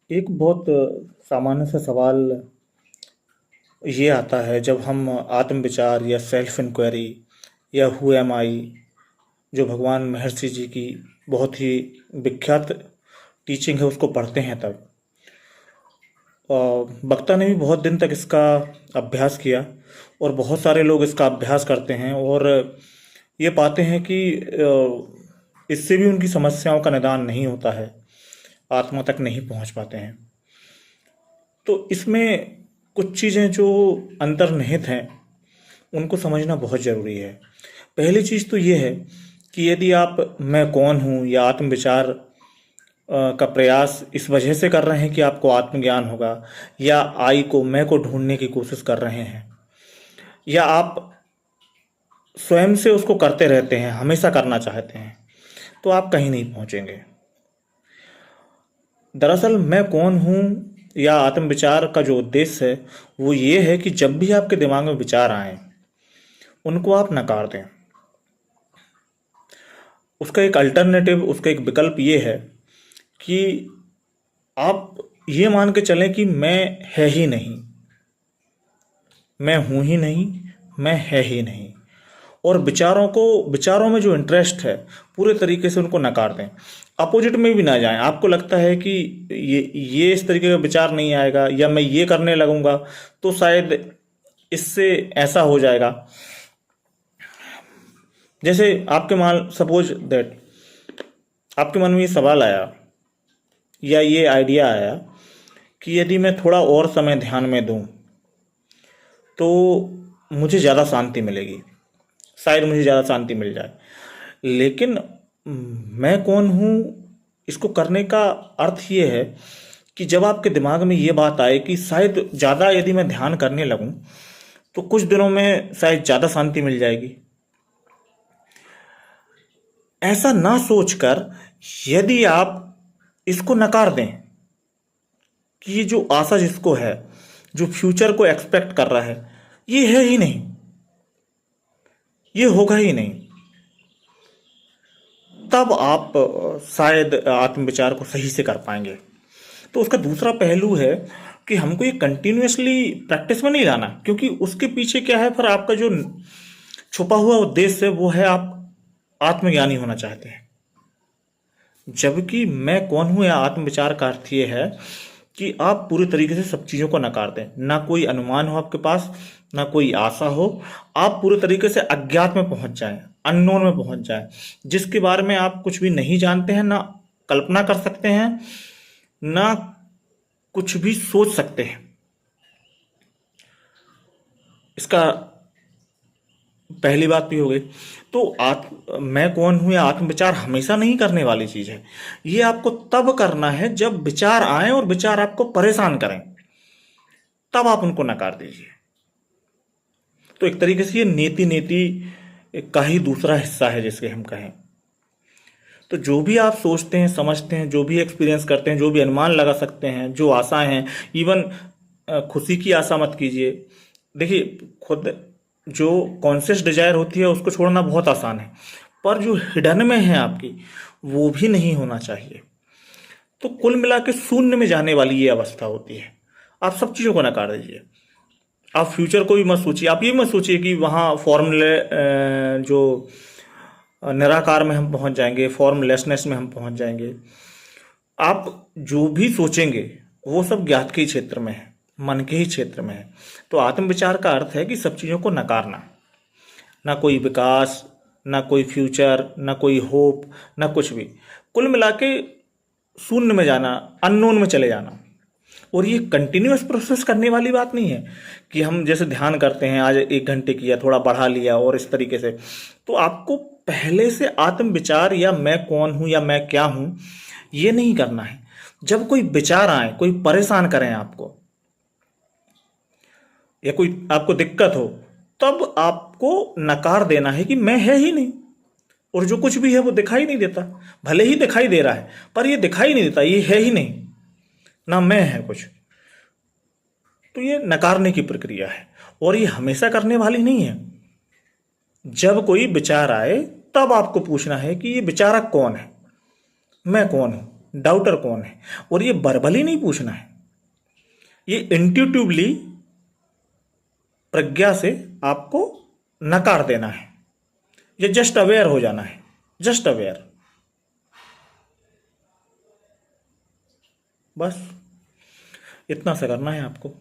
एक बहुत सामान्य सा सवाल ये आता है जब हम आत्मविचार या सेल्फ इंक्वायरी या हु एम आई जो भगवान महर्षि जी की बहुत ही विख्यात टीचिंग है उसको पढ़ते हैं तब। वक्ता ने भी बहुत दिन तक इसका अभ्यास किया और बहुत सारे लोग इसका अभ्यास करते हैं और ये पाते हैं कि इससे भी उनकी समस्याओं का निदान नहीं होता है, आत्मा तक नहीं पहुंच पाते हैं। तो इसमें कुछ चीज़ें जो अंतर्निहित हैं उनको समझना बहुत ज़रूरी है। पहली चीज़ तो ये है कि यदि आप मैं कौन हूँ या आत्मविचार का प्रयास इस वजह से कर रहे हैं कि आपको आत्मज्ञान होगा, या आई को मैं को ढूंढने की कोशिश कर रहे हैं, या आप स्वयं से उसको करते रहते हैं, हमेशा करना चाहते हैं, तो आप कहीं नहीं पहुंचेंगे। दरअसल मैं कौन हूँ या आत्मविचार का जो उद्देश्य है वो ये है कि जब भी आपके दिमाग में विचार आए उनको आप नकार दें। उसका एक अल्टरनेटिव, उसका एक विकल्प ये है कि आप ये मान के चलें कि मैं है ही नहीं, मैं हूं ही नहीं, मैं है ही नहीं, और विचारों में जो इंटरेस्ट है पूरे तरीके से उनको नकार दें। अपोजिट में भी ना जाएं। आपको लगता है कि ये इस तरीके का विचार नहीं आएगा या मैं ये करने लगूंगा तो शायद इससे ऐसा हो जाएगा। जैसे आपके मान सपोज दैट आपके मन में ये सवाल आया या ये आइडिया आया कि यदि मैं थोड़ा और समय ध्यान में दूं तो मुझे ज़्यादा शांति मिलेगी, शायद मुझे ज़्यादा शांति मिल जाए। लेकिन मैं कौन हूँ इसको करने का अर्थ ये है कि जब आपके दिमाग में ये बात आए कि शायद ज़्यादा यदि मैं ध्यान करने लगूं तो कुछ दिनों में शायद ज़्यादा शांति मिल जाएगी, ऐसा ना सोचकर यदि आप इसको नकार दें कि ये जो आशा जिसको है, जो फ्यूचर को एक्सपेक्ट कर रहा है, ये है ही नहीं, ये होगा ही नहीं, तब आप शायद आत्मविचार को सही से कर पाएंगे। तो उसका दूसरा पहलू है कि हमको ये कंटिन्यूअसली प्रैक्टिस में नहीं लाना, क्योंकि उसके पीछे क्या है, फिर आपका जो छुपा हुआ उद्देश्य है वो है आप आत्मज्ञानी होना चाहते हैं। जबकि मैं कौन हूं या आत्मविचार का अर्थ ये है कि आप पूरी तरीके से सब चीज़ों को नकार दें, ना कोई अनुमान हो आपके पास, ना कोई आशा हो, आप पूरे तरीके से अज्ञात में पहुंच जाएं, अननोन में पहुंच जाएं, जिसके बारे में आप कुछ भी नहीं जानते हैं, ना कल्पना कर सकते हैं, ना कुछ भी सोच सकते हैं। इसका पहली बात भी हो गई। तो मैं कौन हूं या आत्मविचार हमेशा नहीं करने वाली चीज है। ये आपको तब करना है जब विचार आए और विचार आपको परेशान करें, तब आप उनको नकार दीजिए। तो एक तरीके से ये नीति नीति का ही दूसरा हिस्सा है जिसके हम कहें। तो जो भी आप सोचते हैं, समझते हैं, जो भी एक्सपीरियंस करते हैं, जो भी अनुमान लगा सकते हैं, जो आशाएं हैं, इवन खुशी की आशा मत कीजिए। देखिए, खुद जो कॉन्शियस डिजायर होती है उसको छोड़ना बहुत आसान है, पर जो हिडन में है आपकी, वो भी नहीं होना चाहिए। तो कुल मिला के शून्य में जाने वाली ये अवस्था होती है। आप सब चीज़ों को नकार दीजिए। आप फ्यूचर को भी मत सोचिए। आप ये मत सोचिए कि वहाँ फॉर्मूले जो निराकार में हम पहुँच जाएंगे, फॉर्मलेसनेस में हम पहुँच जाएंगे। आप जो भी सोचेंगे वो सब ज्ञात के ही क्षेत्र में है, मन के ही क्षेत्र में है। तो आत्मविचार का अर्थ है कि सब चीज़ों को नकारना, ना कोई विकास, ना कोई फ्यूचर, ना कोई होप, ना कुछ भी। कुल मिला के शून्य में जाना, अननोन में चले जाना। और ये कंटिन्यूअस प्रोसेस करने वाली बात नहीं है कि हम जैसे ध्यान करते हैं, आज 1 घंटे किया, थोड़ा बढ़ा लिया और इस तरीके से। तो आपको पहले से आत्मविचार या मैं कौन हूं या मैं क्या हूं ये नहीं करना है। जब कोई विचार आए, कोई परेशान करें आपको, या कोई आपको दिक्कत हो, तब आपको नकार देना है कि मैं है ही नहीं, और जो कुछ भी है वो दिखाई नहीं देता। भले ही दिखाई दे रहा है पर ये दिखाई नहीं देता, ये है ही नहीं, ना मैं है कुछ। तो ये नकारने की प्रक्रिया है और ये हमेशा करने वाली नहीं है। जब कोई विचार आए तब आपको पूछना है कि ये विचारक कौन है, मैं कौन हूं। डाउटर कौन है। और ये वर्बली नहीं पूछना है, ये इंट्यूटिवली प्रज्ञा से आपको नकार देना है, ये जस्ट अवेयर हो जाना है, जस्ट अवेयर, बस इतना सा करना है आपको।